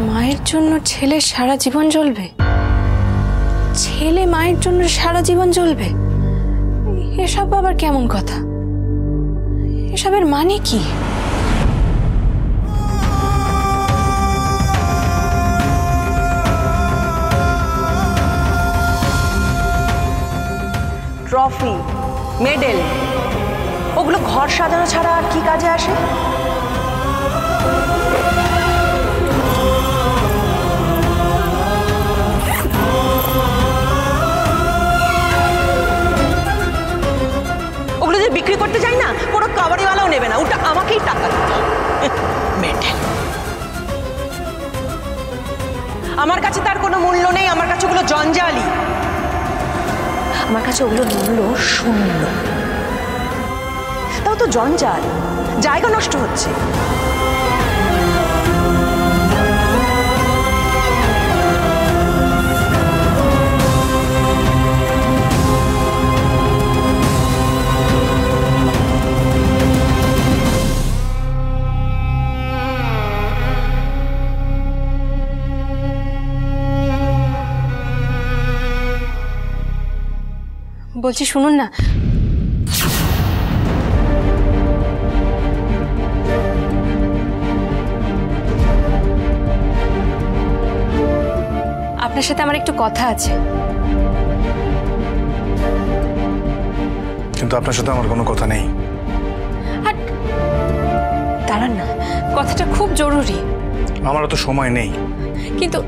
মায়ের জন্য ছেলে সারা জীবন জ্বলবে, ছেলে মায়ের জন্য সারা জীবন জ্বলবে, এসব আবার কেমন কথা? এসবের মানে কি? ট্রফি, মেডেল, ওগুলো ঘর সাজানো ছাড়া আর কি কাজে আসে? ওগুলো যে বিক্রি করতে যাই না, কোনো কাবাড়িওয়ালাও নেবে না, ওটা আমাকেই টাকা দেবে। মেডেল আমার কাছে তার কোনো মূল্য নেই, আমার কাছে ওগুলো জঞ্জালি, আমার কাছে ওগুলোর মূল্য শূন্য। তাও তো জঞ্জাল, জায়গা নষ্ট হচ্ছে। বলছি শুনুন না, আপনার সাথে আমার একটু কথা আছে। কিন্তু আপনার সাথে আমার কোনো কথা নেই। আর দাঁড়ান না, কথাটা খুব জরুরি। আমারও তো সময় নেই। কিন্তু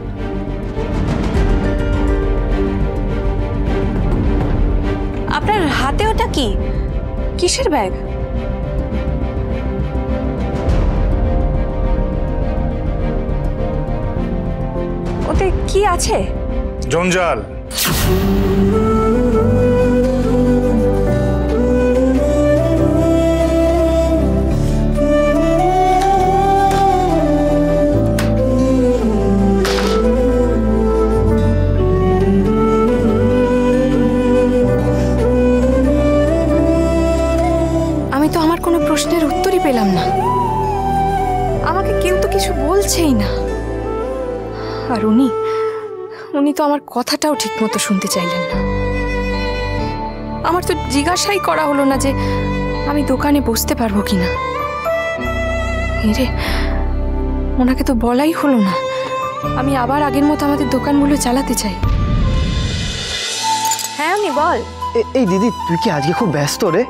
আপনার হাতে ওটা কি? কিসের ব্যাগ? ওতে কি আছে? জঞ্জাল। আমি তো আমার কোনো প্রশ্নের উত্তরই পেলাম না, আমাকে কেউ তো কিছু বলছেই না। আর উনি তো আমার কথাটাও ঠিক মতো শুনতে চাইলেন না। আমার তো জিজ্ঞাসাই করা হলো না যে আমি দোকানে বসতে পারবো কিনা। রে, ওনাকে তো বলাই হলো না আমি আবার আগের মতো আমাদের দোকানগুলো চালাতে চাই। হ্যাঁ উনি বল। এই দিদি, তুই কি আজকে খুব ব্যস্ত রে?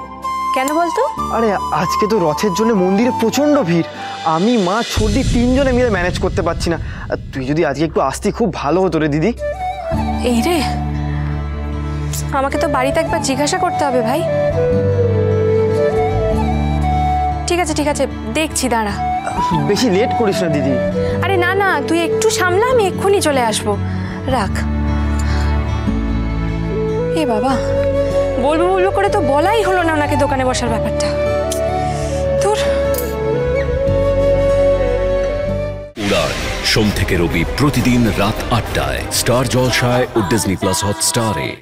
কেন বলতো? আরে আজকে তো রথের জন্য মন্দিরে প্রচন্ড ভিড়, আমি মা ছোটি তিনজনে মিলে ম্যানেজ করতে পারছি না। তুই যদি আজকে একটু আসতি খুব ভালো হতো রে দিদি। এই রে, আমাকে তো বাড়িতে একবার জিজ্ঞাসা করতে হবে ভাই। ঠিক আছে ঠিক আছে, দেখছি, দাঁড়া। বেশি লেট করিস না দিদি। আরে না না, তুই একটু সামলা, আমি এক্ষুনি চলে আসবো, রাখ। এ বাবা, বলবো বলবো করে তো বলাই হলো না ওনাকে দোকানে বসার ব্যাপারটা। তোর উড়ান সোম থেকে রবি প্রতিদিন রাত ৮টায় স্টার জলসায় ও ডিজনি প্লাস হটস্টারে।